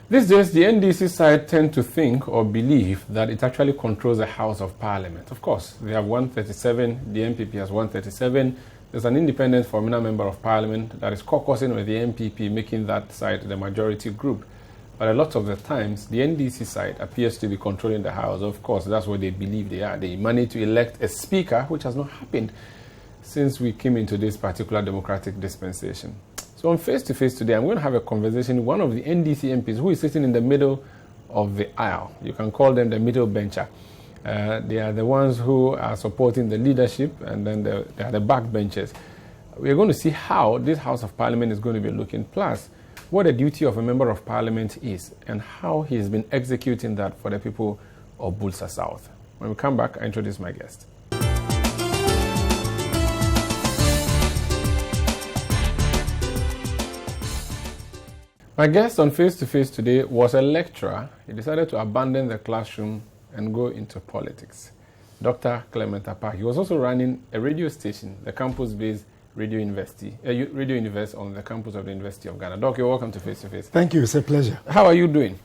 These days, the NDC side tend to think or believe that it actually controls the House of Parliament. Of course, they have 137, the MPP has 137. There's an independent Formula Member of Parliament that is caucusing with the MPP, making that side the majority group. But a lot of the times, the NDC side appears to be controlling the House. Of course, that's what they believe they are. They managed to elect a speaker, which has not happened since we came into this particular democratic dispensation. So on Face to Face today, I'm going to have a conversation with one of the NDC MPs who is sitting in the middle of the aisle. You can call them the middle bencher. They are the ones who are supporting the leadership, and then they are the backbenchers. We're going to see how this House of Parliament is going to be looking, plus what the duty of a member of Parliament is, and how he's been executing that for the people of Builsa South. When we come back, I introduce my guest. My guest on Face to Face today was a lecturer. He decided to abandon the classroom and go into politics. Dr. Clement Apaak. He was also running a radio station, the campus-based Radio University on the campus of the University of Ghana. Doc, you're welcome to Face to Face. Thank you. It's a pleasure. How are you doing?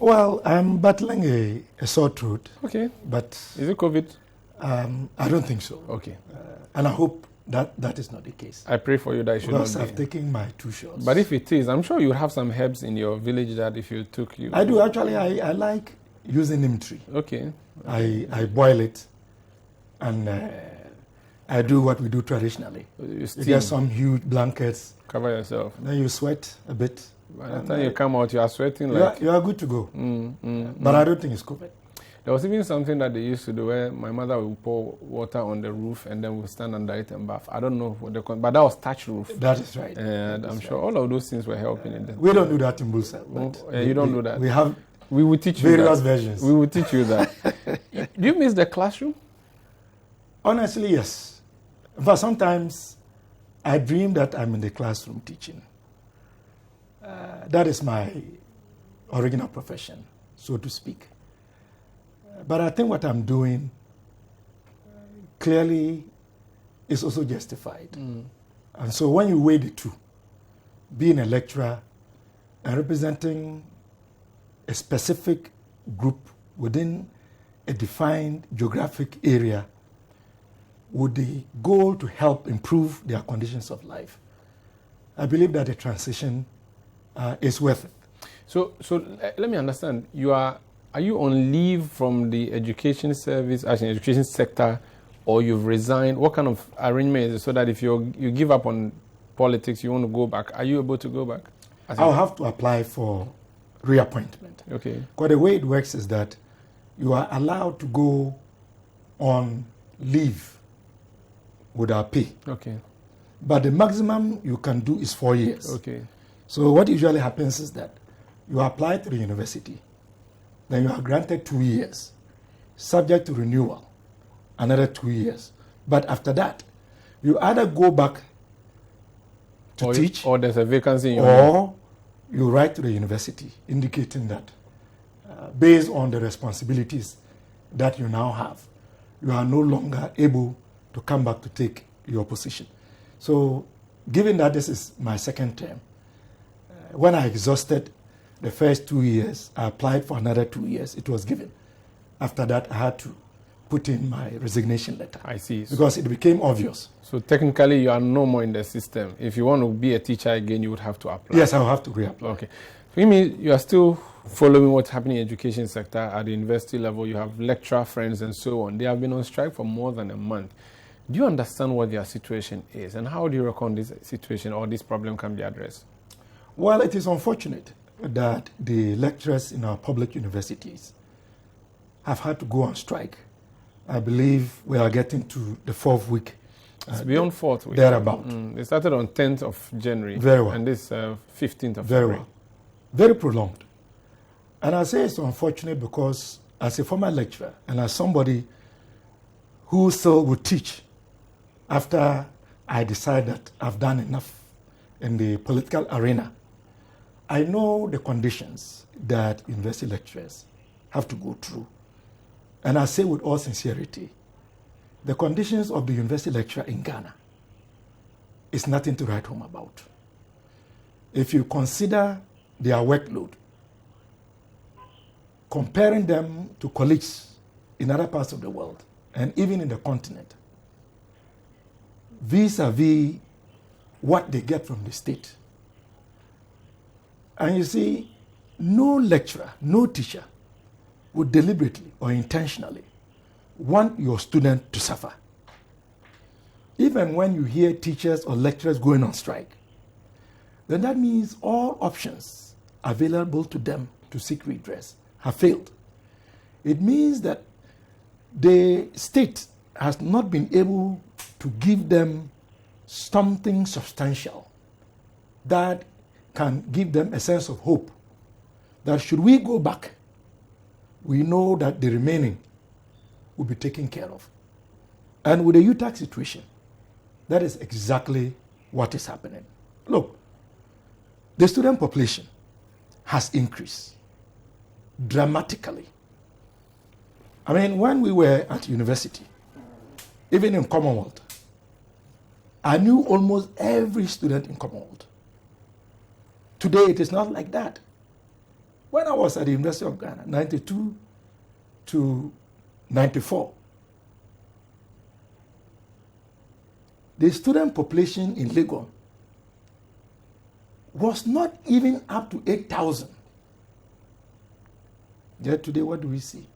Well, I'm battling a sore throat. Okay. But is it COVID? I don't think so. Okay. And I hope that is not the case. I pray for you that it should not be. Because I've taken my 2 shots. But if it is, I'm sure you have some herbs in your village that if you took you... I do. Actually, I like using neem tree. Okay. I boil it, and I do what we do traditionally. You get some huge blankets. Cover yourself. Then you sweat a bit. By the time you come out, you are sweating you are good to go. But I don't think it's COVID. There was even something that they used to do where my mother would pour water on the roof and then we'll stand under it and bath. I don't know what they call it, but that was thatch roof. That is right. And I'm sure all of those things were helping in We don't do that in Builsa. You don't do that? We will teach you various versions. We will teach you that. Do you miss the classroom? Honestly, yes. But sometimes I dream that I'm in the classroom teaching. That is my original profession, so to speak. But I think what I'm doing clearly is also justified. And so when you weigh the two, being a lecturer and representing a specific group within a defined geographic area with the goal to help improve their conditions of life, I believe that the transition is worth it. So let me understand. Are you on leave from the education service, as in education sector, or you've resigned? What kind of arrangement is it so that if you give up on politics, you want to go back? Are you able to go back? I'll have to apply for reappointment. Okay. Because the way it works is that you are allowed to go on leave without pay. Okay. But the maximum you can do is 4 years. Okay. So what usually happens is that you apply to the university, then you are granted 2 years, subject to renewal, another 2 years. But after that, you either go back to teach, or there's a vacancy in your or you write to the university indicating that based on the responsibilities that you now have, you are no longer able to come back to take your position. So given that this is my second term, when I exhausted the first 2 years, I applied for another 2 years. It was given. After that, I had to put in my resignation letter. I see. Because it became obvious. So technically, you are no more in the system. If you want to be a teacher again, you would have to apply. Yes, I will have to reapply. Okay. So you mean you are still following what's happening in the education sector at the university level? You have lecturer friends and so on. They have been on strike for more than a month. Do you understand what their situation is? And how do you reckon this situation or this problem can be addressed? Well, it is unfortunate that the lecturers in our public universities have had to go on strike. I believe we are getting to the 4th week. It's beyond 4th week. Thereabout. They started on 10th of January. Very well. And this 15th of Very February. well. Very prolonged. And I say it's unfortunate because as a former lecturer and as somebody who still would teach after I decide that I've done enough in the political arena, I know the conditions that university lecturers have to go through. And I say with all sincerity, the conditions of the university lecturer in Ghana is nothing to write home about. If you consider their workload, comparing them to colleagues in other parts of the world and even in the continent, vis-a-vis what they get from the state. And you see, no lecturer, no teacher would deliberately or intentionally want your student to suffer. Even when you hear teachers or lecturers going on strike, then that means all options available to them to seek redress have failed. It means that the state has not been able to give them something substantial that can give them a sense of hope that should we go back, we know that the remaining will be taken care of. And with the UTAC situation, that is exactly what is happening. Look, the student population has increased dramatically. I mean, when we were at university, even in Commonwealth, I knew almost every student in Commonwealth. Today, it is not like that. When I was at the University of Ghana, 92 to 94, the student population in Lagos was not even up to 8,000. Yet today, what do we see?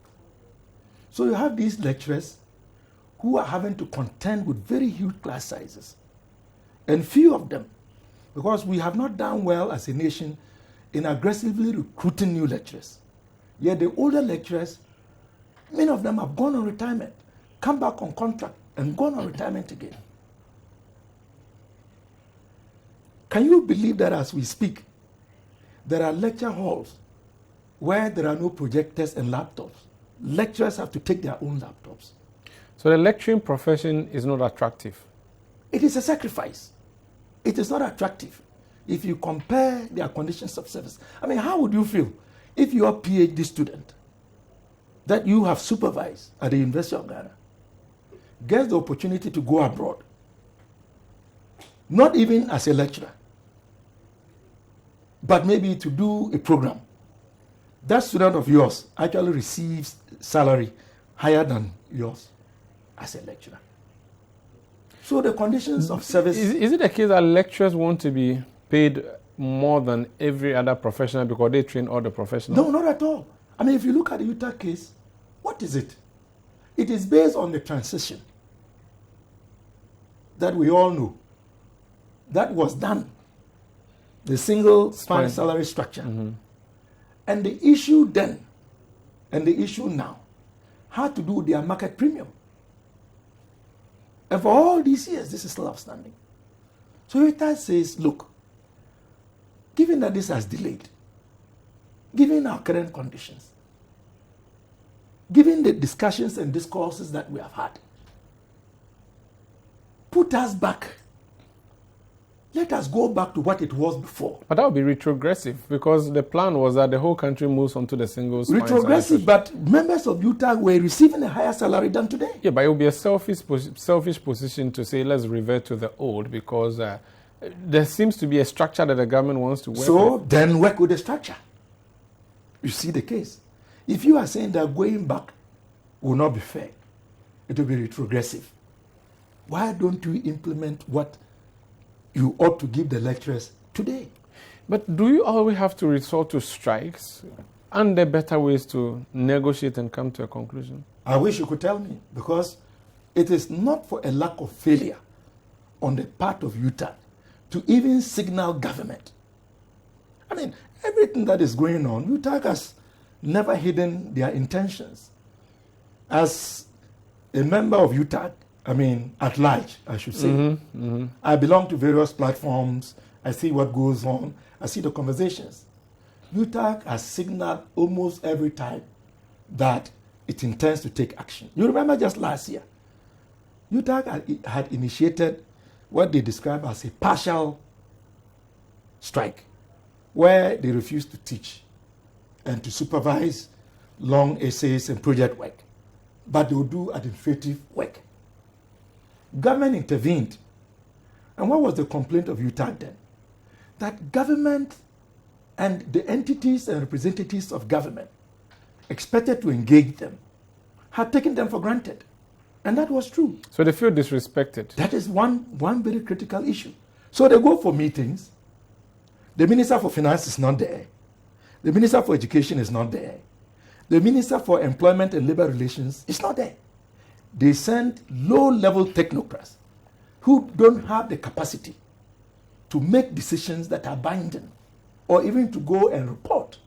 So you have these lecturers who are having to contend with very huge class sizes. And few of them, because we have not done well as a nation in aggressively recruiting new lecturers. Yet the older lecturers, many of them have gone on retirement, come back on contract, and gone on retirement again. Can you believe that as we speak, there are lecture halls where there are no projectors and laptops? Lecturers have to take their own laptops. So the lecturing profession is not attractive? It is a sacrifice. It is not attractive. If you compare their conditions of service, I mean, how would you feel if you're a PhD student that you have supervised at the University of Ghana gets the opportunity to go abroad, not even as a lecturer, but maybe to do a program? That student of yours actually receives salary higher than yours as a lecturer. So the conditions of service... Is it a case that lecturers want to be paid more than every other professional because they train all the professionals? No, not at all. I mean, if you look at the Utah case, what is it? It is based on the transition that we all know that was done, the single span salary structure. Mm-hmm. And the issue then and the issue now had to do with their market premium. And for all these years, this is still outstanding. So Utah says, look, given that this has delayed, given our current conditions, given the discussions and discourses that we have had, put us back. Let us go back to what it was before. But that would be retrogressive because the plan was that the whole country moves onto the single spine. Retrogressive, but members of Utah were receiving a higher salary than today. Yeah, but it would be a selfish position to say let's revert to the old because there seems to be a structure that the government wants to work with. So then work with the structure. You see the case. If you are saying that going back will not be fair, it will be retrogressive. Why don't you implement what you ought to give the lecturers today? But do you always have to resort to strikes? Aren't there better ways to negotiate and come to a conclusion? I wish you could tell me, because it is not for a lack of failure on the part of Utah to even signal government. I mean, everything that is going on, Utah has never hidden their intentions. As a member of Utah, I mean, at large, I should say. Mm-hmm, mm-hmm. I belong to various platforms. I see what goes on. I see the conversations. UTAC has signaled almost every time that it intends to take action. You remember just last year, UTAC had initiated what they describe as a partial strike, where they refused to teach and to supervise long essays and project work, but they would do administrative work. Government intervened. And what was the complaint of UTAC then? That government and the entities and representatives of government expected to engage them had taken them for granted. And that was true. So they feel disrespected. That is one very critical issue. So they go for meetings. The Minister for Finance is not there. The Minister for Education is not there. The Minister for Employment and Labor Relations is not there. They send low-level technocrats who don't have the capacity to make decisions that are binding or even to go and report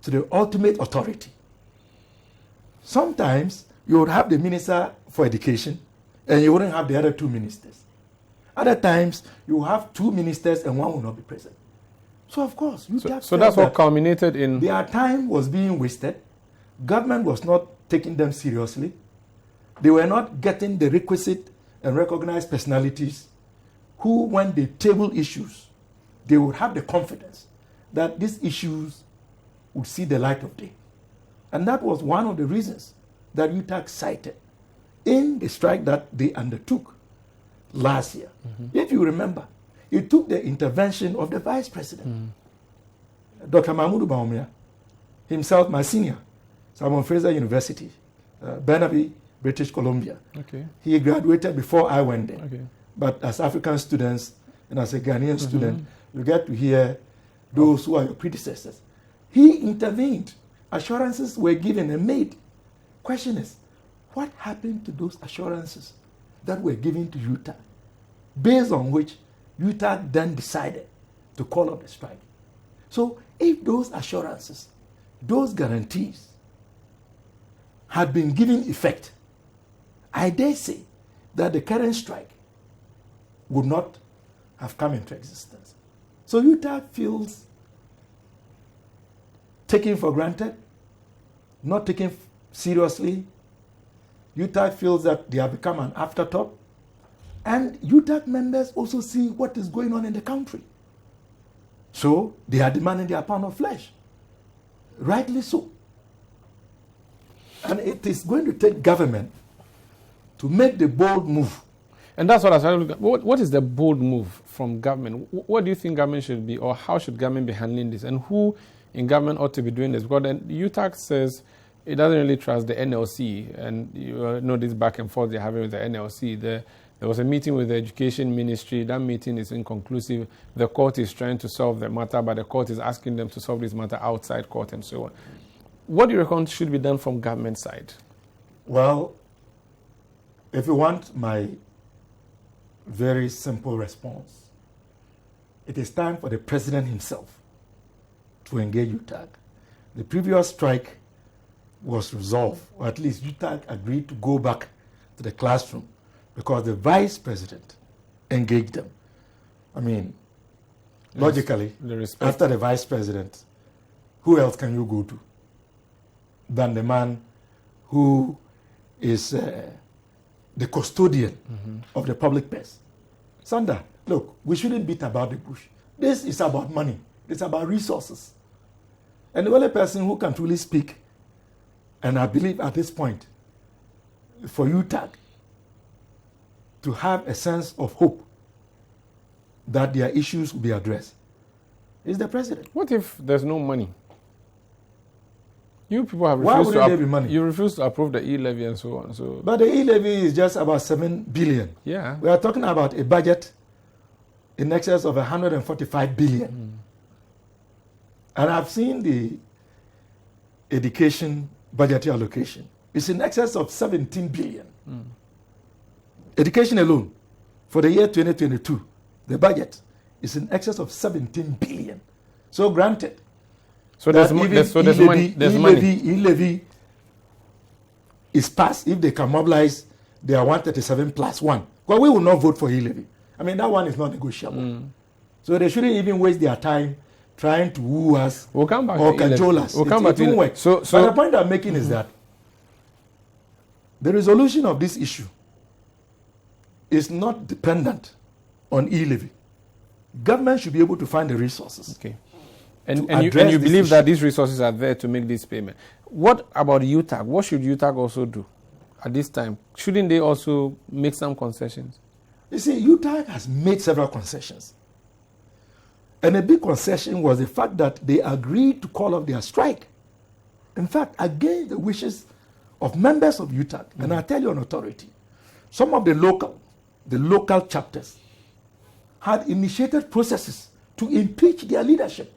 to the ultimate authority. Sometimes you would have the Minister for Education and you wouldn't have the other two ministers. Other times you have two ministers and one will not be present. So of course, so that's what culminated in... Their time was being wasted. Government was not taking them seriously. They were not getting the requisite and recognized personalities who, when they table issues, they would have the confidence that these issues would see the light of day. And that was one of the reasons that UTAG cited in the strike that they undertook last year. Mm-hmm. If you remember, it took the intervention of the Vice President, Dr. Mahmoud Bawumia, himself my senior, Simon Fraser University, Burnaby, British Columbia. Okay. He graduated before I went there. Okay. But as African students and as a Ghanaian student, you get to hear those who are your predecessors. He intervened. Assurances were given and made. Question is, what happened to those assurances that were given to UTAG, based on which UTAG then decided to call up the strike? So if those assurances, those guarantees had been given effect, I dare say that the current strike would not have come into existence. So UTAG feels taken for granted, not taken seriously. UTAG feels that they have become an afterthought. And UTAG members also see what is going on in the country. So they are demanding their pound of flesh. Rightly so. And it is going to take government to make the bold move. And that's what I was looking at. What is the bold move from government? What do you think government should be, or how should government be handling this? And who in government ought to be doing this? Because then UTAG says it doesn't really trust the NLC, and you know this back and forth they're having with the NLC. There was a meeting with the Education Ministry. That meeting is inconclusive. The court is trying to solve the matter, but the court is asking them to solve this matter outside court and so on. What do you reckon should be done from government side? Well, if you want my very simple response, it is time for the president himself to engage UTAG. The previous strike was resolved, or at least UTAG agreed to go back to the classroom because the vice president engaged them. I mean, logically, after the vice president, who else can you go to than the man who is the custodian of the public purse? Sanda, look, we shouldn't beat about the bush. This is about money. It's about resources. And the only person who can truly speak, and I believe at this point, for UTAG to have a sense of hope that their issues will be addressed, is the president. What if there's no money? You people have Why refused wouldn't there be money? You refuse to approve the e-levy and so on. So, but the e-levy is just about 7 billion. Yeah. We are talking about a budget in excess of 145 billion. And I've seen the education budgetary allocation. It's in excess of 17 billion. Education alone, for the year 2022, the budget is in excess of 17 billion. So granted, there's money. E-levy is passed if they can mobilize their 137 plus 1. Well, we will not vote for e-levy. I mean, that one is not negotiable. So they shouldn't even waste their time trying to woo us or cajole us. It won't work. But the point I'm making is that the resolution of this issue is not dependent on e-levy. Government should be able to find the resources. Okay. And you believe that these resources are there to make this payment. What about UTAG? What should UTAG also do at this time? Shouldn't they also make some concessions? You see, UTAG has made several concessions. And a big concession was the fact that they agreed to call off their strike in fact, against the wishes of members of UTAG. And I tell you on authority, some of the local chapters had initiated processes to impeach their leadership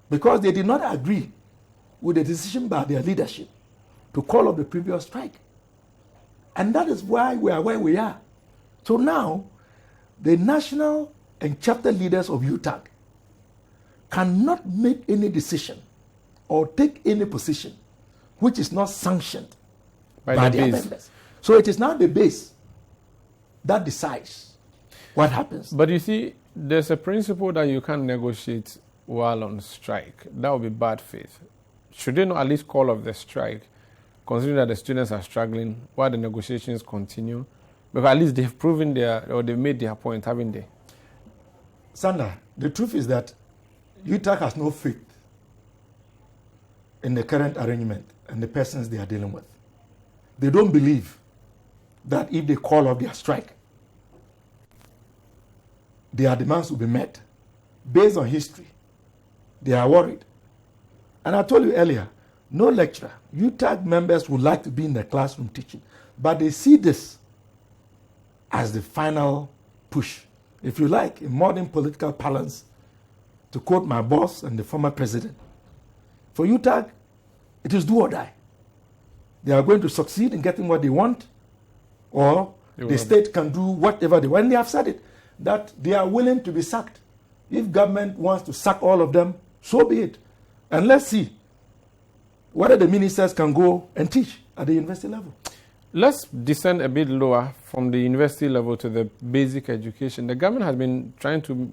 because they did not agree with the decision by their leadership to call off the previous strike. And that is why we are where we are. So now, the national and chapter leaders of UTAG cannot make any decision or take any position which is not sanctioned by their members. So it is now the base that decides what happens. But you see, there's a principle that you can't negotiate while on strike. That would be bad faith. Should they not at least call off the strike, considering that the students are struggling while the negotiations continue? Because at least they've proven they've made their point, haven't they? Sandra, the truth is that UTAG has no faith in the current arrangement and the persons they are dealing with. They don't believe that if they call off their strike, their demands will be met. Based on history, they are worried. And I told you earlier, no lecturer, UTAG members would like to be in the classroom teaching, but they see this as the final push. If you like, in modern political parlance, to quote my boss and the former president, for UTAG, it is do or die. They are going to succeed in getting what they want, or the state can do whatever they want. And they have said it, that they are willing to be sacked. If government wants to sack all of them, so be it. And let's see whether the ministers can go and teach at the university level. Let's descend a bit lower from the university level to the basic education. The government has been trying to,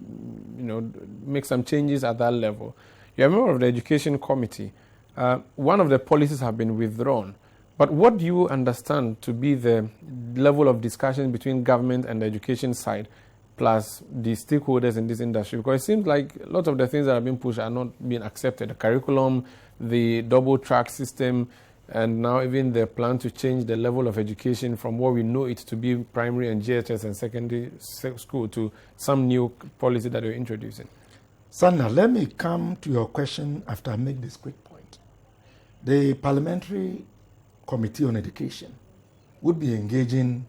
make some changes at that level. You're a member of the education committee. One of the policies have been withdrawn. But what do you understand to be the level of discussion between government and the education side, plus the stakeholders in this industry? Because it seems like a lot of the things that are being pushed are not being accepted. The curriculum, the double track system, and now even the plan to change the level of education from what we know it to be primary and GHS and secondary school to some new policy that you're introducing. Sandra, let me come to your question after I make this quick point. The Parliamentary Committee on Education would be engaging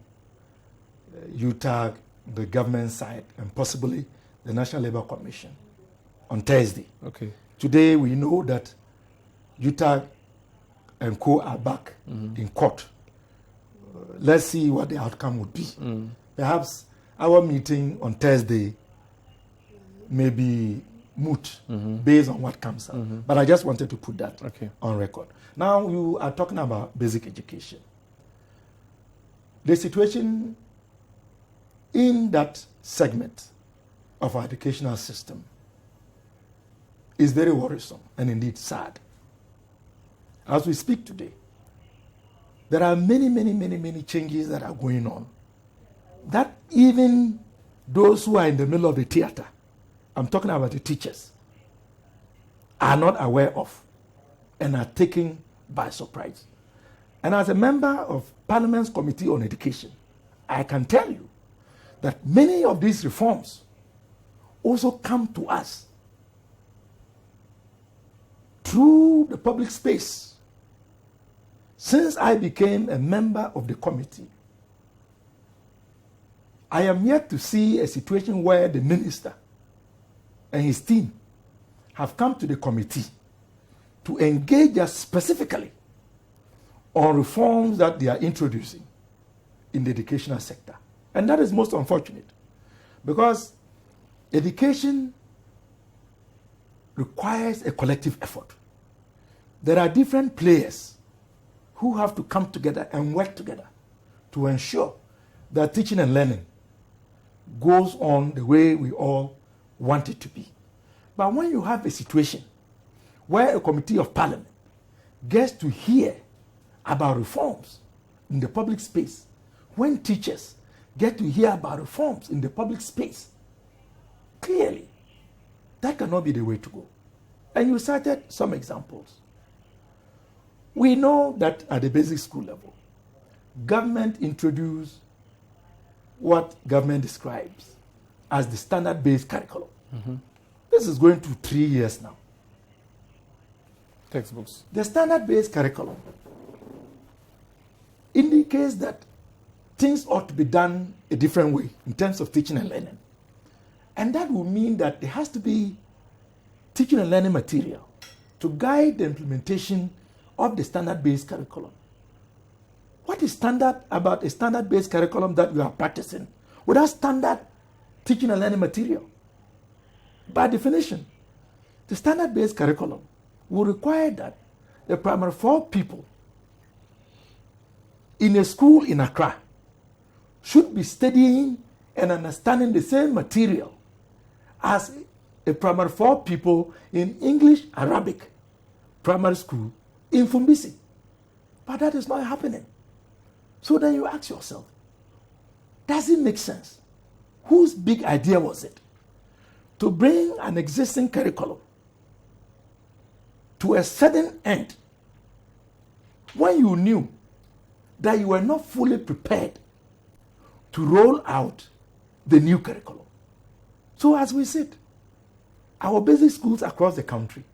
UTAG, the government side, and possibly the National Labour Commission on Thursday. Okay. Today we know that UTAG and co are back in court. Let's see what the outcome would be. Perhaps our meeting on Thursday may be moot based on what comes out. But I just wanted to put that on record. Now you are talking about basic education. The situation in that segment of our educational system is very worrisome and indeed sad. As we speak today, there are many changes that are going on that even those who are in the middle of the theater, I'm talking about the teachers, are not aware of and are taken by surprise. And as a member of Parliament's Committee on Education, I can tell you that many of these reforms also come to us through the public space. Since I became a member of the committee, I am yet to see a situation where the minister and his team have come to the committee to engage us specifically on reforms that they are introducing in the educational sector. And that is most unfortunate, because education requires a collective effort. There are different players who have to come together and work together to ensure that teaching and learning goes on the way we all want it to be. But when you have a situation where a committee of parliament gets to hear about reforms in the public space, when teachers get to hear about reforms in the public space, clearly, that cannot be the way to go. And you cited some examples. We know that at the basic school level, government introduced what government describes as the standard-based curriculum. This is going to 3 years now. Textbooks. The standard-based curriculum indicates that things ought to be done a different way in terms of teaching and learning. And that will mean that there has to be teaching and learning material to guide the implementation of the standard-based curriculum. What is standard about a standard-based curriculum that we are practicing without standard teaching and learning material? By definition, the standard-based curriculum will require that the primary 4 people in a school in Accra should be studying and understanding the same material as a primary 4 people in English Arabic primary school in Fumbisi. But that is not happening. So then you ask yourself, does it make sense? Whose big idea was it to bring an existing curriculum to a certain end when you knew that you were not fully prepared to roll out the new curriculum? So as we said, our basic schools across the country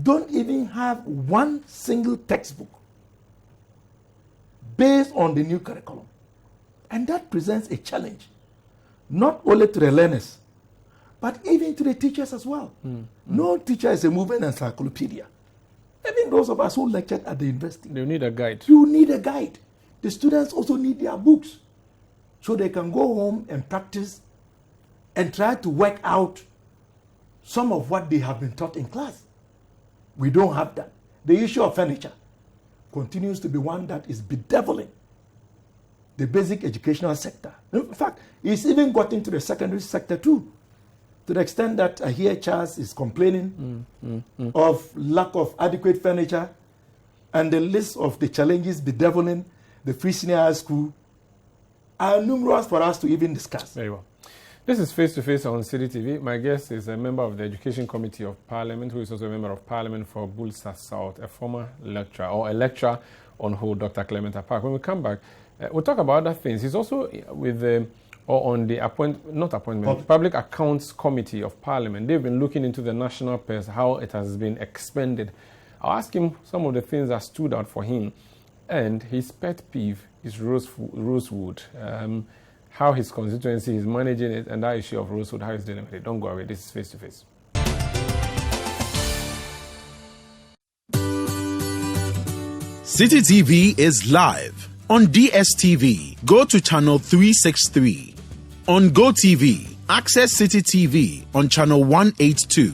don't even have one single textbook based on the new curriculum. And that presents a challenge, not only to the learners, but even to the teachers as well. No teacher is a moving encyclopedia. Even those of us who lectured at the university. They need a guide. You need a guide. The students also need their books so they can go home and practice and try to work out some of what they have been taught in class. We don't have that. The issue of furniture continues to be one that is bedeviling the basic educational sector. In fact, it's even got into the secondary sector too, to the extent that I hear Charles is complaining of lack of adequate furniture, and the list of the challenges bedeviling the free senior high school are numerous for us to even discuss. Very well. This is Face to Face on City TV. My guest is a member of the Education Committee of Parliament, who is also a member of Parliament for Builsa South, a former lecturer, or a lecturer on hold, Dr. Clement Apaak. When we come back, we'll talk about other things. He's also with the, or on the Public Accounts Committee of Parliament. They've been looking into the national purse, how it has been expended. I'll ask him some of the things that stood out for him. And his pet peeve is Rosewood. How his constituency is managing it, and that issue of Rosewood, how he's dealing with it. Don't go away. This is Face to Face. City TV is live on DSTV. Go to channel 363. On GoTV, access City TV on channel 182.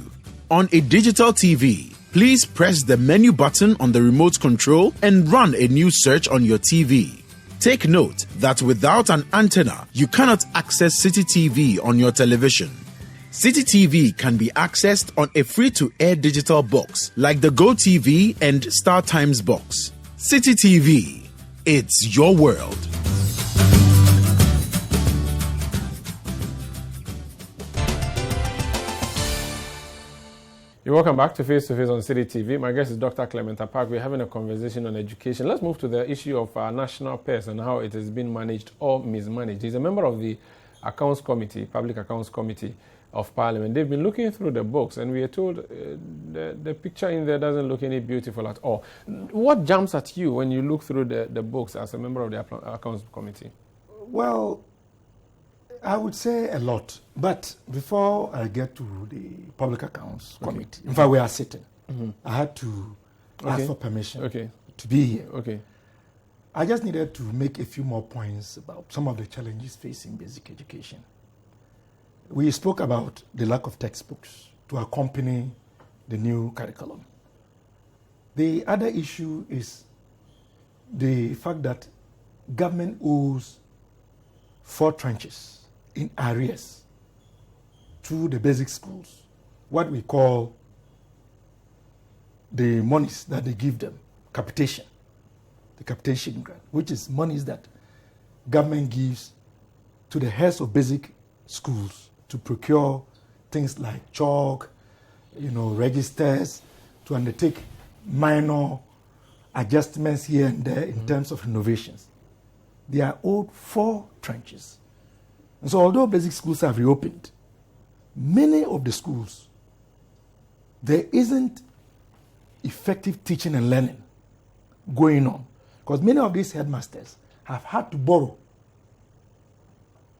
On a digital TV, please press the menu button on the remote control and run a new search on your TV. Take note that without an antenna, you cannot access City TV on your television. City TV can be accessed on a free-to-air digital box like the GoTV and Star Times box. City TV, it's your world. You're welcome back to Face on City TV. My guest is Dr. Clement Apaak. We're having a conversation on education. Let's move to the issue of our national purse and how it has been managed or mismanaged. He's a member of the Accounts Committee, Public Accounts Committee of Parliament. They've been looking through the books, and we are told the picture in there doesn't look any beautiful at all. What jumps at you when you look through the books as a member of the Accounts Committee? Well, I would say a lot, but before I get to the Public Accounts Committee, in fact, we are sitting. I had to ask for permission to be here. I just needed to make a few more points about some of the challenges facing basic education. We spoke about the lack of textbooks to accompany the new curriculum. The other issue is the fact that government owes 4 tranches in arrears to the basic schools, what we call the monies that they give them, capitation, the capitation grant, which is monies that government gives to the heads of basic schools to procure things like chalk, registers, to undertake minor adjustments here and there in terms of innovations. They are owed 4 tranches. And so although basic schools have reopened, many of the schools, there isn't effective teaching and learning going on. Because many of these headmasters have had to borrow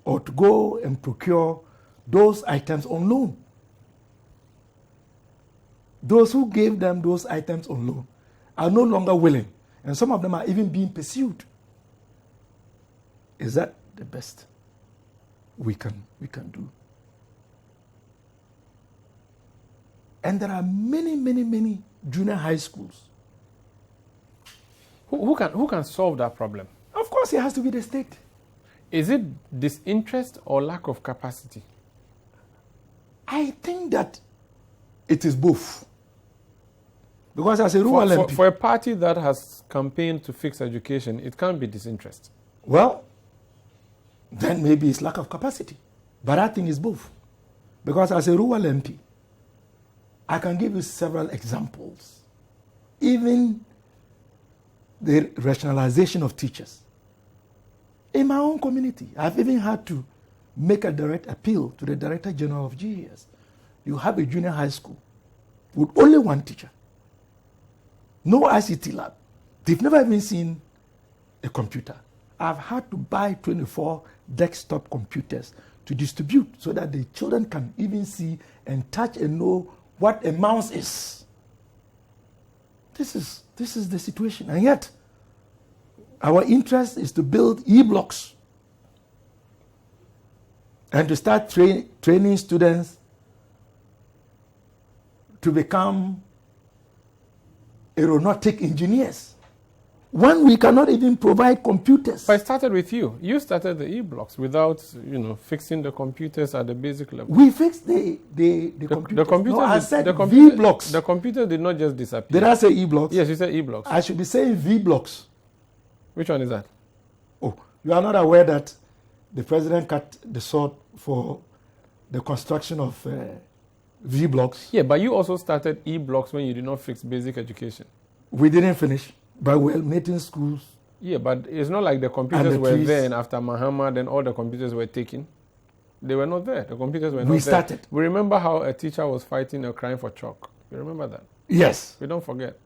or to go and procure those items on loan. Those who gave them those items on loan are no longer willing, and some of them are even being pursued. Is that the best we can do? And there are many junior high schools. Who can solve that problem? Of course, it has to be the state. Is it disinterest or lack of capacity? I think that it is both. Because as a rural MP... For a party that has campaigned to fix education, it can't be disinterest. Well, then maybe it's lack of capacity. But I think it's both. Because as a rural MP, I can give you several examples. Even the rationalization of teachers. In my own community, I've even had to make a direct appeal to the Director General of GES. You have a junior high school with only one teacher. No ICT lab. They've never even seen a computer. I've had to buy 24 desktop computers to distribute so that the children can even see and touch and know what a mouse is. This is the situation. And yet, our interest is to build e-blocks and to start training students to become aeronautic engineers when we cannot even provide computers. But I started with you. You started the e-blocks without, fixing the computers at the basic level. We fixed the computers. The computers. No, I said the V-blocks. The computer did not just disappear. Did I say e-blocks? Yes, you said e-blocks. I should be saying V-blocks. Which one is that? Oh, you are not aware that the president cut the sword for the construction of V-blocks? Yeah, but you also started e-blocks when you did not fix basic education. We didn't finish, but we're making schools. Yeah, but it's not like the computers were there and after Mahama, then all the computers were taken. They were not there. The computers were not there. We started. We remember how a teacher was fighting or crying for chalk. You remember that? Yes. We don't forget.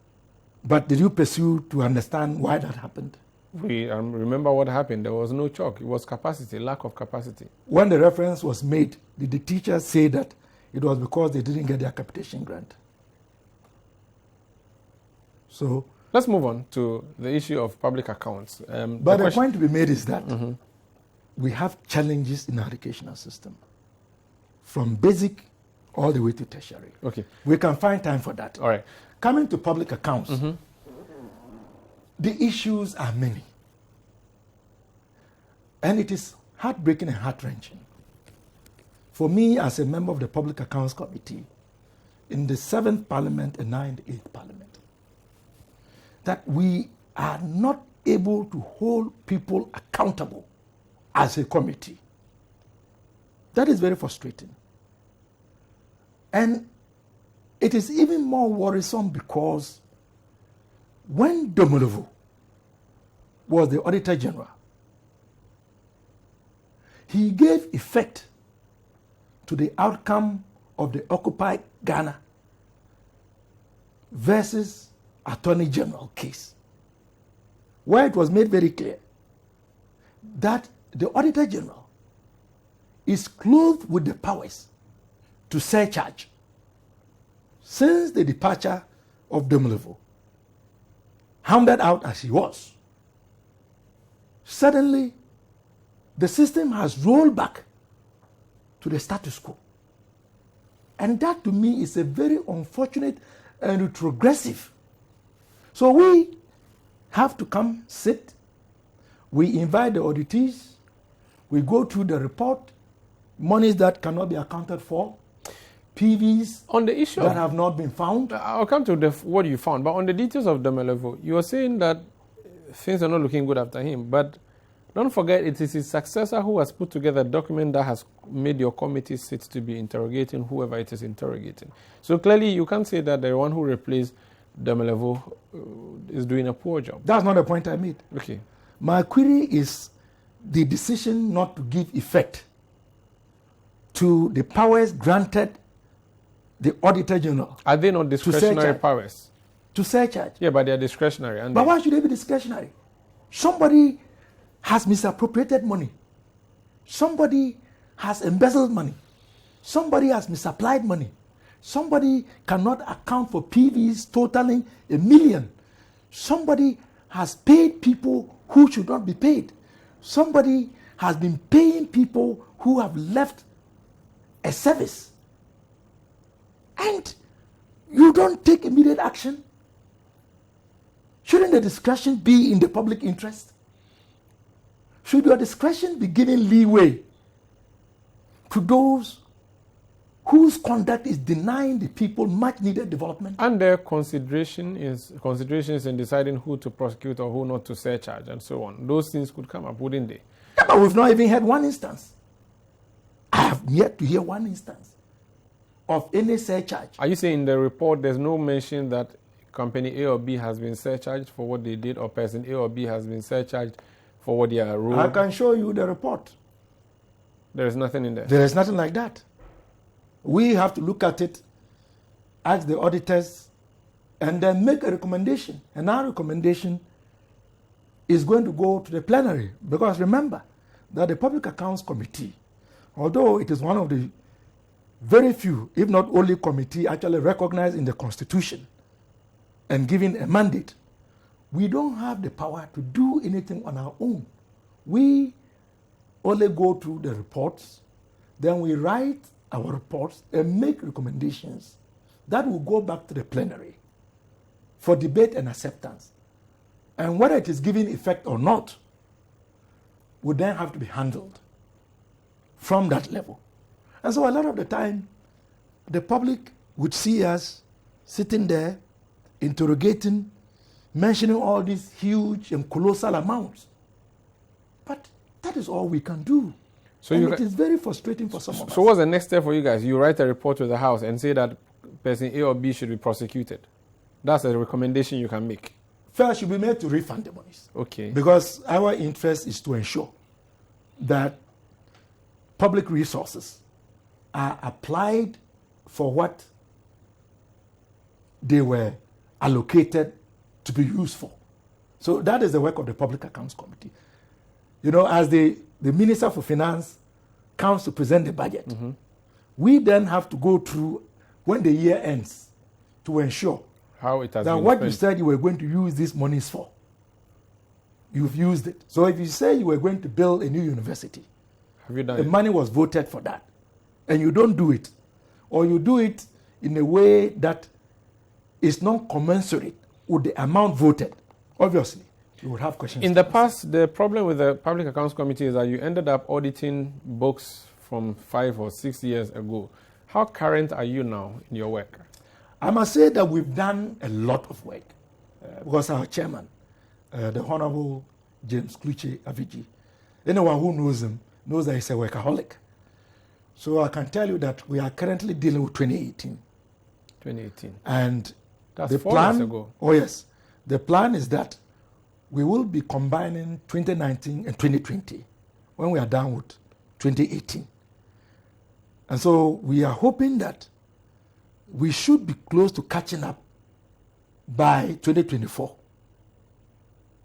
But did you pursue to understand why that happened? We remember what happened. There was no chalk. It was capacity, lack of capacity. When the reference was made, did the teachers say that it was because they didn't get their capitation grant? So let's move on to the issue of public accounts. But the point to be made is that we have challenges in our educational system, from basic all the way to tertiary. Okay. We can find time for that. All right. Coming to public accounts, the issues are many. And it is heartbreaking and heart-wrenching. For me, as a member of the Public Accounts Committee, in the 7th Parliament and 9th, 8th Parliament, that we are not able to hold people accountable as a committee. That is very frustrating. And it is even more worrisome because when Domolevo was the Auditor General, he gave effect to the outcome of the Occupy Ghana versus Attorney General case, where it was made very clear that the Auditor General is clothed with the powers to surcharge since the departure of Domolevo, hounded out as he was. Suddenly, the system has rolled back to the status quo. And that to me is a very unfortunate and retrogressive. So we have to come sit, we invite the auditees, we go through the report, monies that cannot be accounted for, PVs on the issue that have not been found. I'll come to what you found, but on the details of Domolevo, you were saying that things are not looking good after him, but don't forget it is his successor who has put together a document that has made your committee sit to be interrogating whoever it is interrogating. So clearly you can't say that the one who replaced Domolevo is doing a poor job. That's not the point I made. Okay. My query is the decision not to give effect to the powers granted the Auditor General. Are they not discretionary powers? to surcharge. Yeah, but they are discretionary. But why should they be discretionary? Somebody has misappropriated money. Somebody has embezzled money. Somebody has misapplied money. Somebody cannot account for PVs totaling 1 million. Somebody has paid people who should not be paid. Somebody has been paying people who have left a service. And you don't take immediate action. Shouldn't the discretion be in the public interest? Should your discretion be giving leeway to those whose conduct is denying the people much needed development? And their considerations in deciding who to prosecute or who not to surcharge and so on. Those things could come up, wouldn't they? Yeah, but we've not even had one instance. I have yet to hear one instance of any surcharge. Are you saying in the report there's no mention that company A or B has been surcharged for what they did, or person A or B has been surcharged for what they are ruled? I can show you the report. There is nothing in there. There is nothing like that. We have to look at it, ask the auditors, and then make a recommendation. And our recommendation is going to go to the plenary. Because remember that the Public Accounts Committee, although it is one of the very few, if not only committee actually recognized in the Constitution and given a mandate, we don't have the power to do anything on our own. We only go through the reports, then we write our reports and make recommendations that will go back to the plenary for debate and acceptance. And whether it is given effect or not would then have to be handled from that level. And so a lot of the time, the public would see us sitting there, interrogating, mentioning all these huge and colossal amounts. But that is all we can do. So and it is very frustrating for some of us. So what's the next step for you guys? You write a report to the House and say that person A or B should be prosecuted. That's a recommendation you can make. First, should be made to refund the monies. Okay. Because our interest is to ensure that public resources are applied for what they were allocated to be used for. So that is the work of the Public Accounts Committee. You know, as the Minister for Finance comes to present the budget, we then have to go through when the year ends to ensure how it has that been what spent. you said you were going to use these monies for, you've used it. So if you say you were going to build a new university, have you done the it? money was voted for that, and you don't do it, or you do it in a way that is not commensurate with the amount voted, obviously, you would have questions. In the past, the problem with the Public Accounts Committee is that you ended up auditing books from 5 or 6 years ago. How current are you now in your work? I must say that we've done a lot of work because our chairman, the Honorable James Kluche Aviji, anyone who knows him knows that he's a workaholic. So I can tell you that we are currently dealing with 2018. 2018. And that's the 4 plan, years ago. Oh yes, the plan is that we will be combining 2019 and 2020 when we are done with 2018. And so we are hoping that we should be close to catching up by 2024.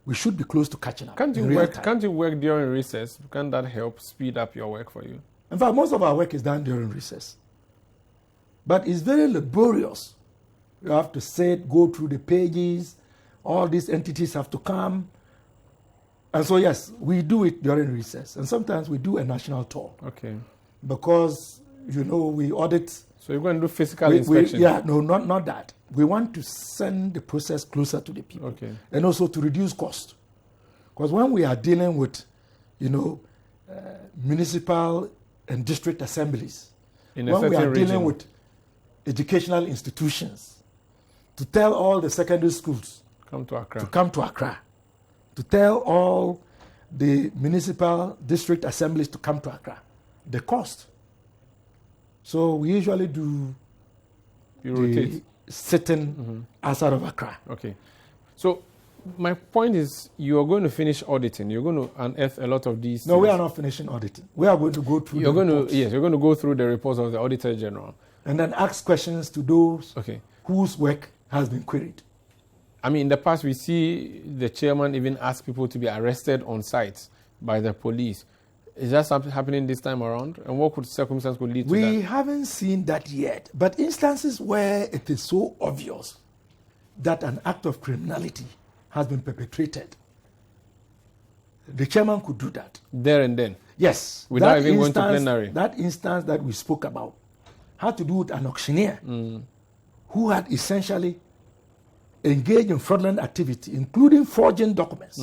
We should be close to catching up. Can't you work during recess? Can that help speed up your work for you? In fact, most of our work is done during recess. But it's very laborious. You have to sit, go through the pages, all these entities have to come. And so, yes, we do it during recess. And sometimes we do a national tour. Okay. Because, you know, we audit. So you're going to do physical inspection? No, not that. We want to send the process closer to the people. Okay. And also to reduce cost. Because when we are dealing with, you know, municipal and district assemblies, in a when we are certain region, dealing with educational institutions, to tell all the secondary schools come to Accra. to come to Accra, to tell all the municipal district assemblies to come to Accra, the cost. So we usually do rotate sitting outside of Accra. Okay. So my point is, you are going to finish auditing. You're going to unearth a lot of these. No, we are not finishing auditing. We are going to go through. You're going to go through the reports of the Auditor General, and then ask questions to those okay, whose work has been queried. I mean, in the past, we see the chairman even ask people to be arrested on site by the police. Is that something happening this time around? And what circumstance could lead to that? We haven't seen that yet. But instances where it is so obvious that an act of criminality has been perpetrated, the chairman could do that. There and then? Yes. Without even going to plenary? That instance that we spoke about had to do with an auctioneer who had essentially engaged in fraudulent activity, including forging documents.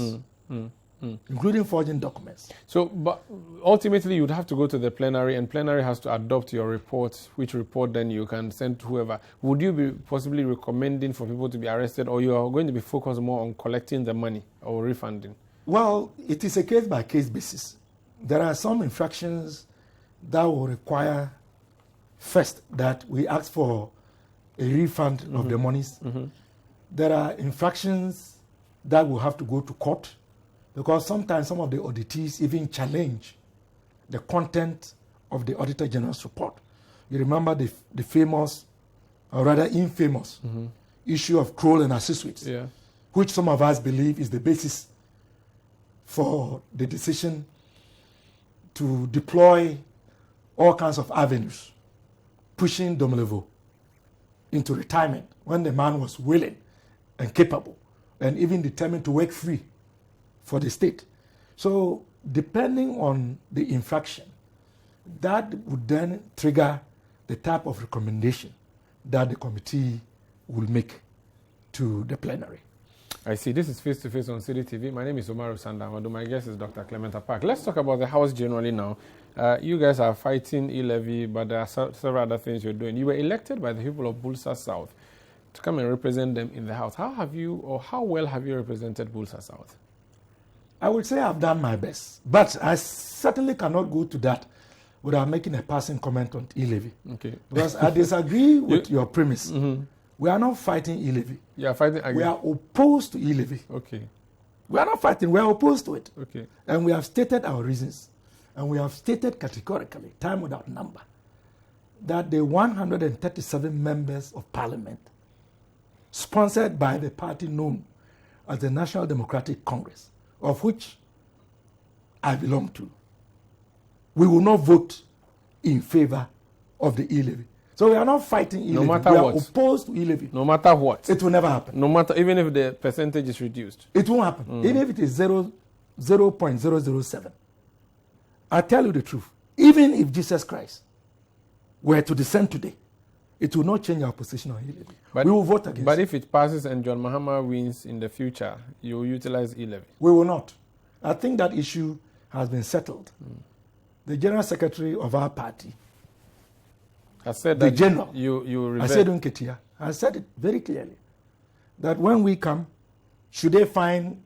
Including forging documents. So, but ultimately, you'd have to go to the plenary, and plenary has to adopt your report, which report then you can send to whoever. Would you be possibly recommending for people to be arrested, or you are going to be focused more on collecting the money or refunding? Well, it is a case-by-case basis. There are some infractions that will require, first, that we ask for a refund of the monies. There are infractions that will have to go to court, because sometimes some of the auditees even challenge the content of the Auditor General's report. You remember the famous, or rather infamous, issue of Kroll and Associates, which some of us believe is the basis for the decision to deploy all kinds of avenues, pushing Domelevo into retirement when the man was willing and capable and even determined to work free for the state. So depending on the infraction, that would then trigger the type of recommendation that the committee will make to the plenary. I see. This is Face to Face on City TV. My name is Omaru Sandamadu. My guest is Dr. Clement Apaak. Let's talk about the House generally now. You guys are fighting e-levy, but there are several other things you're doing. You were elected by the people of Builsa South to come and represent them in the House. How well have you represented Builsa South? I would say I've done my best, but I certainly cannot go to that without making a passing comment on e-levy. Okay. Because I disagree with your premise. We are not fighting e-levy. You are fighting again? We are opposed to e-levy. Okay. We are not fighting, we are opposed to it. Okay. And we have stated our reasons. And we have stated categorically, time without number, that the 137 members of parliament, sponsored by the party known as the National Democratic Congress, of which I belong to, we will not vote in favor of the e-levy. So we are not fighting e-levy. No matter we what. are opposed to e-levy. No matter what. It will never happen. No matter, even if the percentage is reduced. It won't happen. Even if it is 0.007. I tell you the truth. Even if Jesus Christ were to descend today, it will not change our position on e-levy. We will vote against it. But if it passes and John Mahama wins in the future, you will utilize e-levy? We will not. I think that issue has been settled. The General Secretary of our party, I said the that General, you I said Unketia, I said it very clearly, that when we come, should they find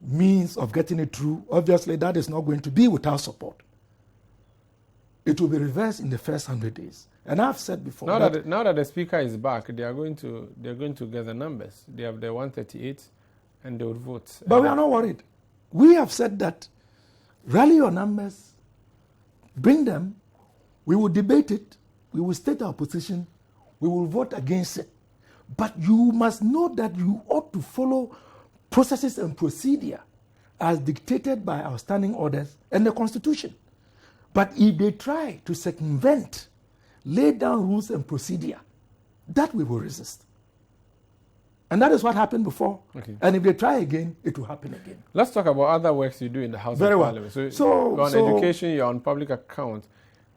means of getting it through, obviously that is not going to be without support. It will be reversed in the first 100 days. And I've said before. Now that the speaker is back, they're going to get the numbers. They have the 138, and they would vote. But we are not worried. We have said that rally your numbers, bring them, we will debate it, we will state our position, we will vote against it. But you must know that you ought to follow processes and procedure as dictated by our standing orders and the Constitution. But if they try to circumvent, lay down rules and procedure, that we will resist. And that is what happened before. Okay. And if they try again, it will happen again. Let's talk about other works you do in the House of Parliament. So you're on education, you're on public account,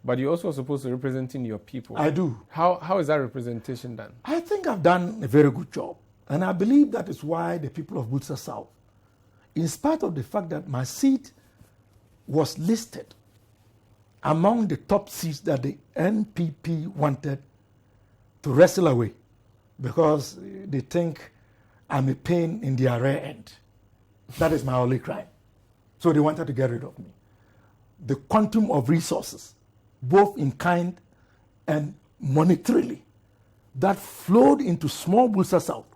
but you're also supposed to be representing your people. I do. How is that representation done? I think I've done a very good job. And I believe that is why the people of Builsa South, in spite of the fact that my seat was listed among the top seats that the NPP wanted to wrestle away, because they think I'm a pain in their rear end. That is my only crime. So they wanted to get rid of me. The quantum of resources, both in kind and monetarily, that flowed into small Builsa South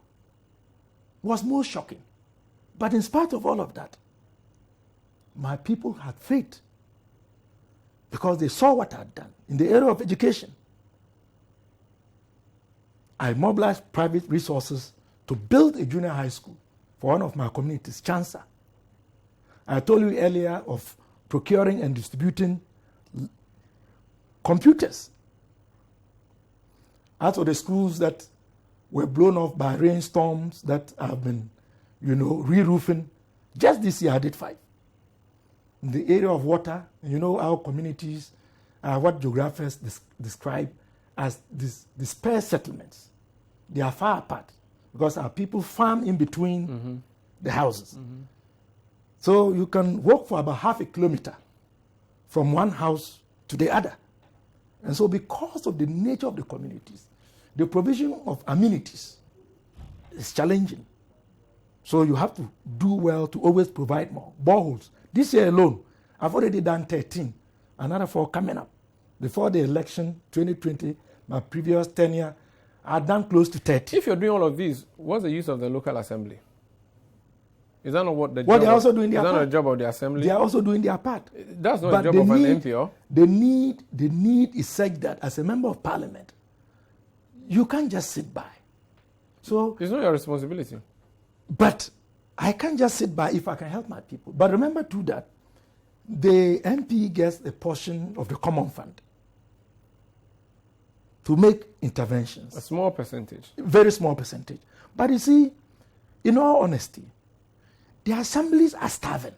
was more shocking. But in spite of all of that, my people had faith, because they saw what I had done in the area of education. I mobilized private resources to build a junior high school for one of my communities, Chansa. I told you earlier of procuring and distributing computers. Out of the schools that were blown off by rainstorms that have been, re-roofing, just this year I did 5. In the area of water, our communities are what geographers describe as dispersed settlements. They are far apart because our people farm in between the houses. So you can walk for about half a kilometer from one house to the other. And so because of the nature of the communities, the provision of amenities is challenging. So you have to do well to always provide more. Boreholes. This year alone, I've already done 13. Another 4 coming up. Before the election, 2020, my previous tenure, I've done close to 30. If you're doing all of these, what's the use of the local assembly? Is that not what the Well, job they're also doing their part? Is that part. not the job of the assembly? They are also doing their part. That's not But the job of an MP, or? The need is such that as a member of parliament, you can't just sit by. So It's not your responsibility. But I can't just sit by if I can help my people. But remember too that the MP gets a portion of the common fund to make interventions. A small percentage. Very small percentage. But you see, in all honesty, the assemblies are starving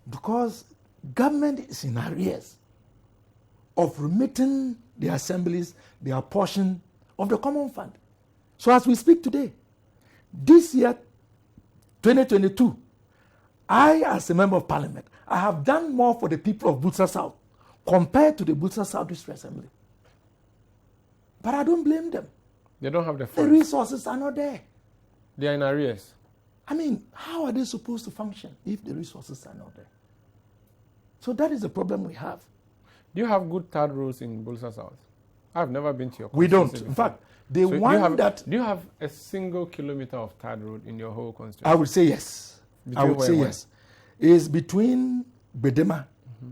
because government is in arrears of remitting the assemblies their portion of the common fund. So as we speak today, this year, 2022, I, as a member of parliament, I have done more for the people of Builsa South compared to the Builsa South District Assembly. But I don't blame them. They don't have the The funds. resources are not there. They are in arrears. I mean, how are they supposed to function if the resources are not there? So that is the problem we have. Do you have good third roads in Builsa South? I've never been to your We don't. constituency In before. fact, the So one do you have a single kilometer of third road in your whole constituency? I would say yes. Between I would where say and where? yes. Is between Bedema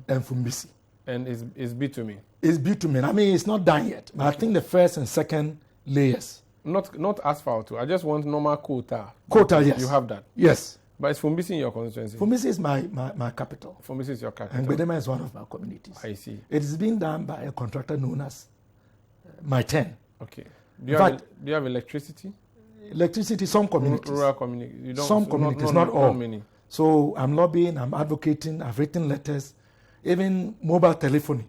and Fumbisi. And it's bitumen. It's bitumen. I mean, it's not done yet. But I think the first and second layers. Not asphalt too. I just want normal coal tar. Quota, yes. You have that. Yes. But it's Fumbisi in your constituency. Fumbisi is my capital. Fumbisi is your And capital. Bedema is one of my communities. I see. It is being done by a contractor known as My 10. Okay. In Do you have electricity? Electricity, some communities. Rural communities. You don't, Some communities, not all. Not many. So I'm lobbying, I'm advocating, I've written letters. Even mobile telephony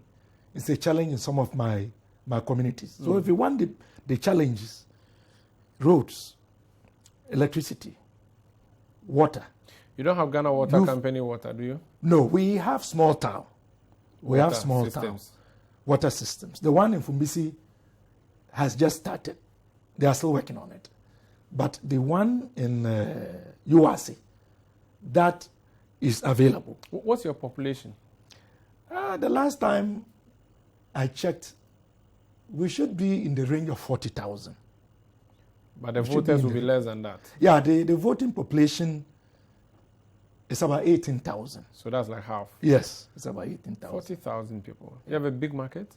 is a challenge in some of my communities. So if you want the challenges, roads, electricity, water. You don't have Ghana Water Company water, do you? No, we have small town. We have small town water systems. The one in Fumbisi has just started. They are still working on it. But the one in URC, that is available. What's your population? The last time I checked, we should be in the range of 40,000. But the voters will be less than that. Yeah, the voting population is about 18,000. So that's like half. Yes, it's about 18,000. 40,000 people. You have a big market?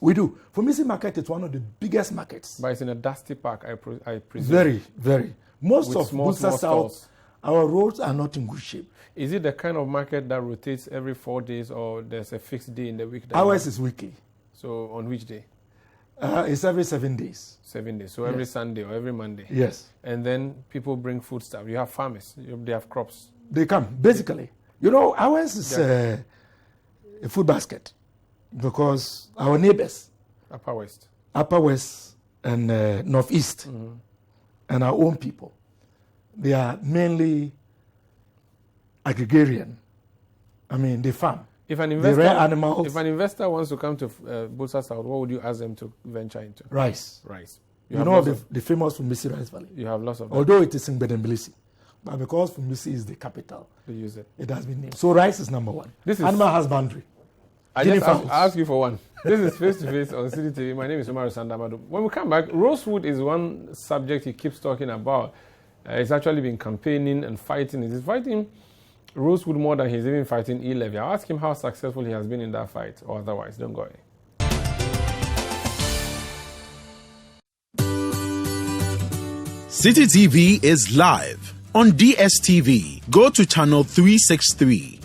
We do. Fumbisi market is one of the biggest markets. But it's in a dusty park, I presume. Very, very. Most With of small Builsa South, stalls. our roads are not in good shape. Is it the kind of market that rotates every 4 days, or there's a fixed day in the week? Ours is weekly. So on which day? It's every 7 days. 7 days. So every Sunday or every Monday. Yes. And then people bring food stuff. You have farmers. They have crops. They come, basically. Ours is a food basket because our neighbors, Upper West and Northeast, and our own people, they are mainly agrarian. I mean, they farm. If an They rear animals. If an investor wants to come to Builsa South, what would you ask them to venture into? Rice. Rice. You know the famous Fumbisi Rice Valley. You have lots of that. Although it is in Bedembilisi. But because Fumbisi is the capital, They use it. it has been named. So rice is number one. This is- Animal husbandry. I Guinea just fowls. ask you for one. This is Face to Face on CDTV. My name is Umaru Sandamadu. When we come back, Rosewood is one subject he keeps talking about. He's actually been campaigning and fighting. He's fighting Rosewood more than he's even fighting E-Levy. I'll ask him how successful he has been in that fight, or otherwise. Don't go away. City TV is live. On DSTV, go to channel 363.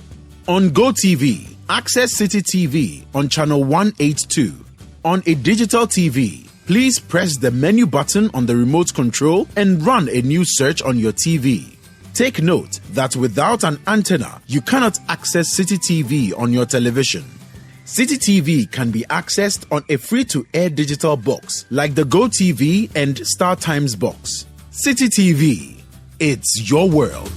On GoTV, access City TV on channel 182. On a digital TV, please press the menu button on the remote control and run a news search on your TV. Take note that without an antenna, you cannot access City TV on your television. City TV can be accessed on a free-to-air digital box like the GoTV and StarTimes box. City TV, it's your world.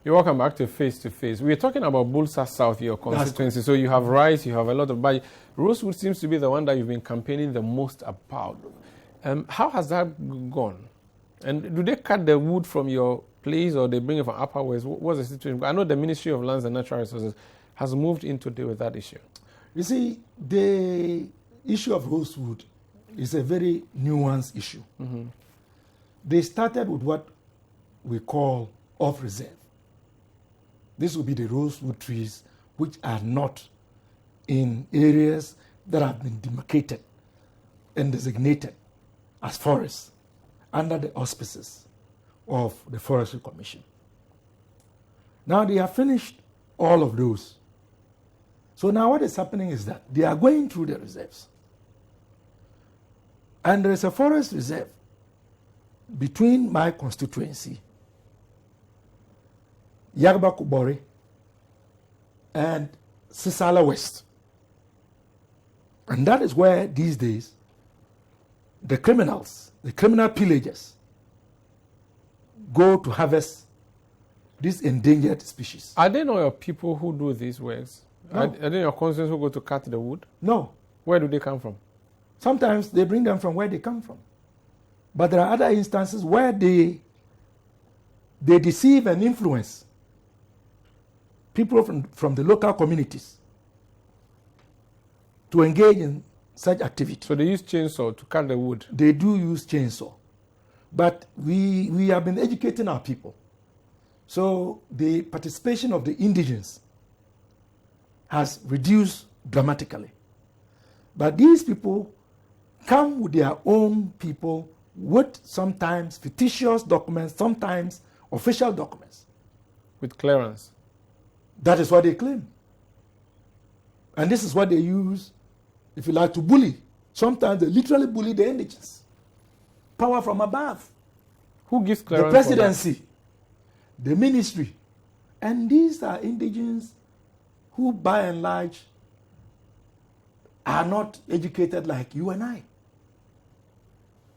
You're welcome back to Face to Face. We're talking about Builsa South, your constituency. So you have rice, you have a lot of budget. Rosewood seems to be the one that you've been campaigning the most about. How has that gone? And do they cut the wood from your place or they bring it from Upper West? What's the situation? I know the Ministry of Lands and Natural Resources has moved in to deal with that issue. You see, the issue of Rosewood is a very nuanced issue. Mm-hmm. They started with what we call off-reserve. This will be the rosewood trees which are not in areas that have been demarcated and designated as forests under the auspices of the Forestry Commission. Now they have finished all of those. So now what is happening is that they are going through the reserves. And there is a forest reserve between my constituency, Yagba Kubori, and Sisala West. And that is where these days the criminals, the criminal pillagers, go to harvest these endangered species. Are they not your people who do these works? No. Are they your constituents who go to cut the wood? No. Where do they come from? Sometimes they bring them from where they come from. But there are other instances where they deceive and influence people from the local communities to engage in such activity. So they use chainsaw to cut the wood? They do use chainsaw. But we have been educating our people. So the participation of the indigenes has reduced dramatically. But these people come with their own people with sometimes fictitious documents, sometimes official documents. With clearance? That is what they claim. And this is what they use, if you like, to bully. Sometimes they literally bully the indigenes. Power from above. Who gives clearance? The presidency, the ministry. And these are indigenes who, by and large, are not educated like you and I.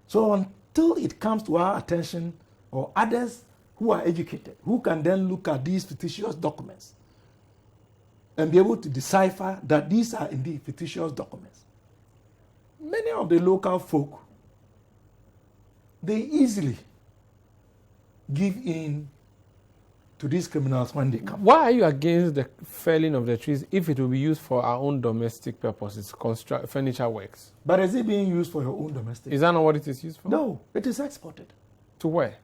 So until it comes to our attention, or others who are educated, who can then look at these fictitious documents and be able to decipher that these are indeed fictitious documents, many of the local folk, they easily give in to these criminals when they come. Why are you against the felling of the trees if it will be used for our own domestic purposes, furniture works? But is it being used for your own domestic? Is that not what it is used for? No, it is exported. To where?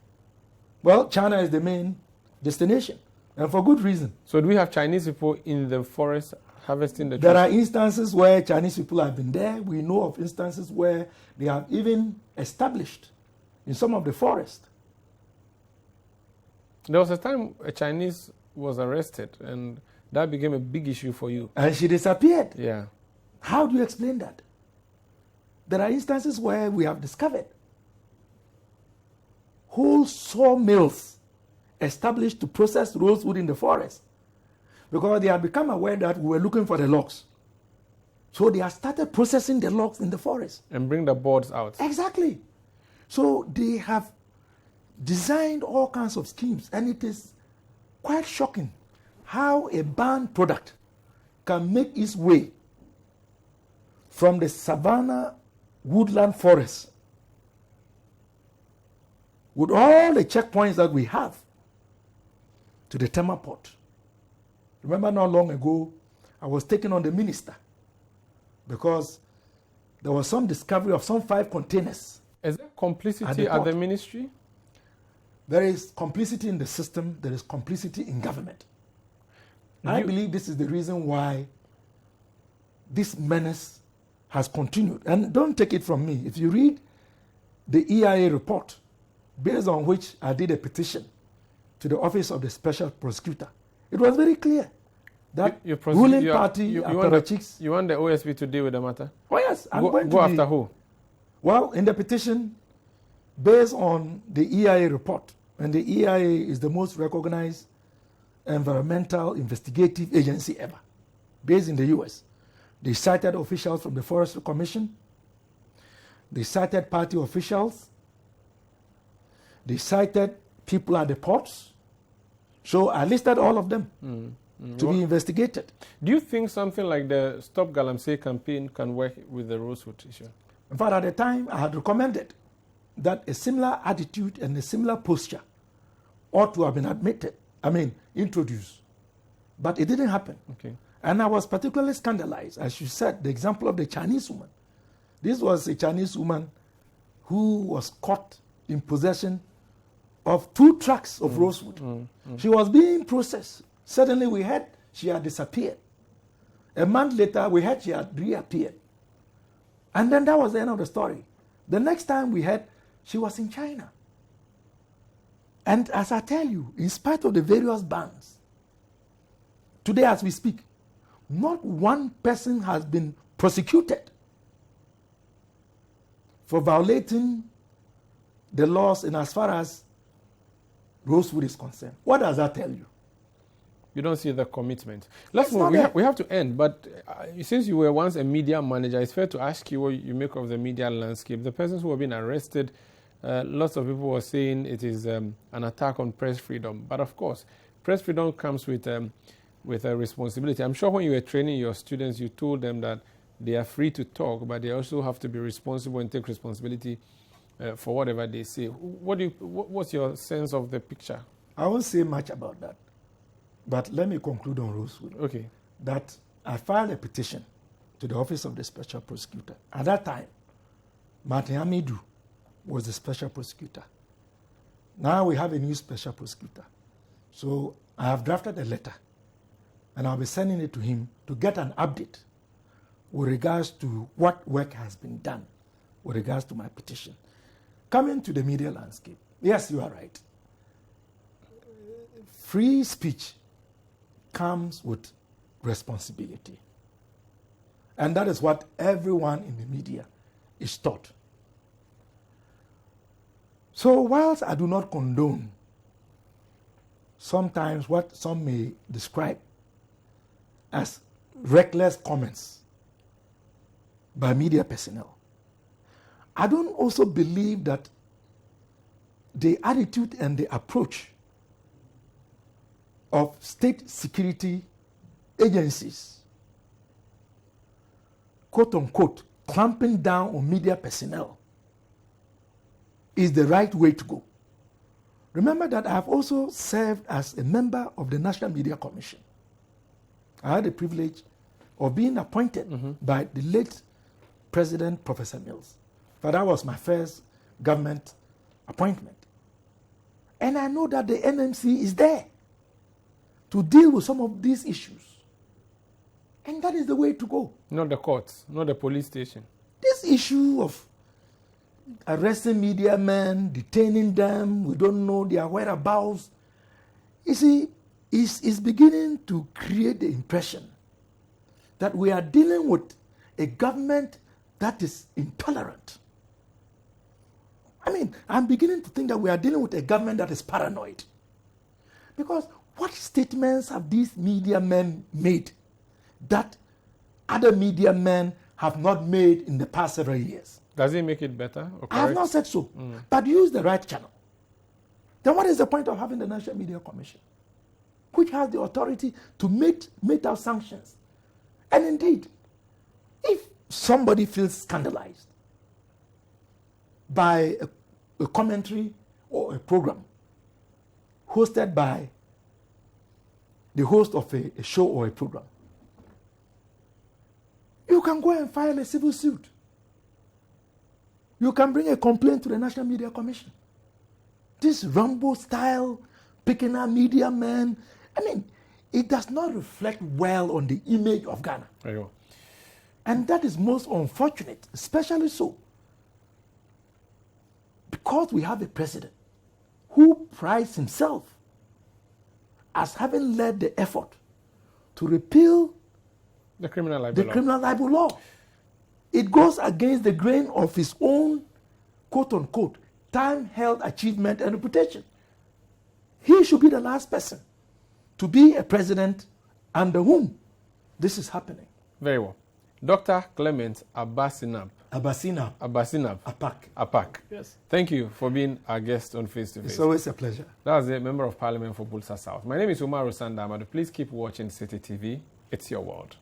Well, China is the main destination, and for good reason. So do we have Chinese people in the forest harvesting the trees? There are instances where Chinese people have been there. We know of instances where they have even established in some of the forest. There was a time a Chinese was arrested, and that became a big issue for you. And she disappeared. Yeah. How do you explain that? There are instances where we have discovered whole sawmills established to process rosewood in the forest because they have become aware that we were looking for the logs. So they have started processing the logs in the forest. And bring the boards out. Exactly. So they have designed all kinds of schemes, and it is quite shocking how a banned product can make its way from the savanna woodland forest with all the checkpoints that we have to the Tema port. Remember, not long ago, I was taken on the minister because there was some discovery of some 5 containers. Is there complicity at the ministry? There is complicity in the system. There is complicity in government. I believe this is the reason why this menace has continued. And don't take it from me. If you read the EIA report, based on which I did a petition to the Office of the Special Prosecutor, it was very clear that ruling party apparatchiks... You want the OSP to deal with the matter? Oh yes, I'm going to go after who? Well, in the petition, based on the EIA report, and the EIA is the most recognized environmental investigative agency ever, based in the US. They cited officials from the Forestry Commission. They cited party officials. They cited people at the ports. So I listed all of them to be investigated. Do you think something like the Stop Galamsey campaign can work with the Rosewood issue? In fact, at the time, I had recommended that a similar attitude and a similar posture ought to have been introduced. But it didn't happen. Okay. And I was particularly scandalized, as you said, the example of the Chinese woman. This was a Chinese woman who was caught in possession of 2 trucks of rosewood. She was being processed. Suddenly we heard she had disappeared. A month later, we heard she had reappeared. And then that was the end of the story. The next time we heard, she was in China. And as I tell you, in spite of the various bans, today as we speak, not one person has been prosecuted for violating the laws in as far as Rosewood is concerned. What does that tell you? You don't see the commitment. Let's move. We have to end, but since you were once a media manager, it's fair to ask you what you make of the media landscape. The persons who have been arrested, lots of people were saying it is an attack on press freedom. But of course, press freedom comes with a responsibility. I'm sure when you were training your students, you told them that they are free to talk, but they also have to be responsible and take responsibility for whatever they say. What's your sense of the picture? I won't say much about that. But let me conclude on Rosewood. Okay. That I filed a petition to the Office of the Special Prosecutor. At that time, Martin Hamidou was the Special Prosecutor. Now we have a new Special Prosecutor. So I have drafted a letter, and I'll be sending it to him to get an update with regards to what work has been done with regards to my petition. Coming to the media landscape, yes, you are right. Free speech comes with responsibility. And that is what everyone in the media is taught. So whilst I do not condone sometimes what some may describe as reckless comments by media personnel, I don't also believe that the attitude and the approach of state security agencies, quote unquote, clamping down on media personnel is the right way to go. Remember that I have also served as a member of the National Media Commission. I had the privilege of being appointed by the late President Professor Mills. But that was my first government appointment. And I know that the NMC is there to deal with some of these issues. And that is the way to go. Not the courts, not the police station. This issue of arresting media men, detaining them, we don't know their whereabouts, you see, is beginning to create the impression that we are dealing with a government that is intolerant. I'm beginning to think that we are dealing with a government that is paranoid. Because what statements have these media men made that other media men have not made in the past several years? Does it make it better? Or I have not said so. But use the right channel. Then what is the point of having the National Media Commission, which has the authority to make out sanctions? And indeed, if somebody feels scandalized by a commentary or a program hosted by the host of a show or a program, you can go and file a civil suit. You can bring a complaint to the National Media Commission. This Rambo style, picking up media men, it does not reflect well on the image of Ghana. There you go. And that is most unfortunate, especially so, because we have a president who prides himself as having led the effort to repeal the criminal libel law. It goes against the grain of his own, quote-unquote, time-held achievement and reputation. He should be the last person to be a president under whom this is happening. Very well. Dr. Clement Apaak. Yes. Thank you for being our guest on Face to Face. It's always a pleasure. That was the Member of Parliament for Builsa South. My name is Umar Rusanda Amadu. Please keep watching City TV. It's your world.